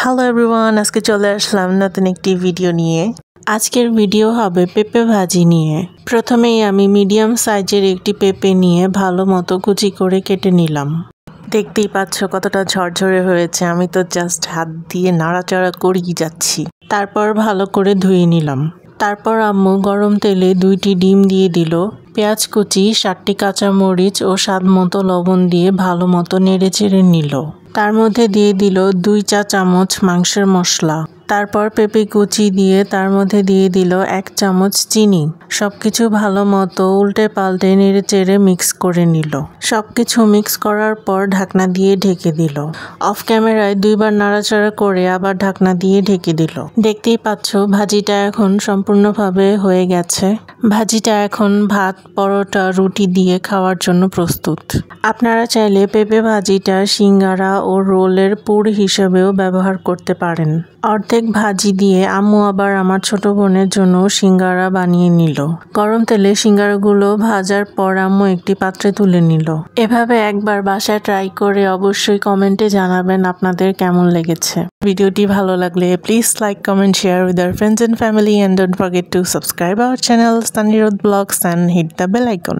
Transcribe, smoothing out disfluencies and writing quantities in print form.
Hello everyone, আজকে চলে আসলাম নতুন একটি ভিডিও নিয়ে। আজকের ভিডিও হবে পেঁপে ভাজি নিয়ে। প্রথমেই আমি মিডিয়াম সাইজের একটি পেঁপে নিয়ে ভালো মতো কুচি করে কেটে নিলাম। দেখতেই পাচ্ছ কতটা ঝরঝরে হয়েছে, আমি তো জাস্ট হাত দিয়ে নাড়াচাড়া করেই যাচ্ছি। তারপর ভালো করে ধুয়ে নিলাম। তারপর আম্মু গরম তেলে 2টি ডিম দিয়ে দিল, পেঁয়াজ কুচি, 7টি কাঁচামরিচ ও স্বাদ মতো লবণ দিয়ে ভালো মতো নেড়ে চেড়ে নিল। তার মধ্যে দিয়ে দিল 2 চা চামচ মাংসের মশলা। তারপর পেঁপে কুচি দিয়ে তার মধ্যে দিয়ে দিল 1 চামচ চিনি। সবকিছু ভালো মতো উল্টে পাল্টে নেড়ে চেড়ে মিক্স করে নিল। সবকিছু মিক্স করার পর ঢাকনা দিয়ে ঢেকে দিল। অফ ক্যামেরায় 2বার নাড়াচাড়া করে আবার ঢাকনা দিয়ে ঢেকে দিল। দেখতেই পাচ্ছ ভাজিটা এখন সম্পূর্ণভাবে হয়ে গেছে। ভাজিটা এখন ভাত, পরোটা, রুটি দিয়ে খাওয়ার জন্য প্রস্তুত। আপনারা চাইলে পেঁপে ভাজিটা সিঙ্গারা ও রোলের পুর হিসেবেও ব্যবহার করতে পারেন। অর্ধেক ভাজি দিয়ে আম্মু আবার আমার ছোট বোনের জন্য সিঙ্গারা বানিয়ে নিল। গরম তেলে সিঙ্গারাগুলো ভাজার পর আম্মু একটি পাত্রে তুলে নিল। এভাবে একবার বাসায় ট্রাই করে অবশ্যই কমেন্টে জানাবেন আপনাদের কেমন লেগেছে। ভিডিওটি ভালো লাগলে please like, comment, share with our friends and family and don't forget to subscribe our channel Tanirud Vlogs and hit the bell icon.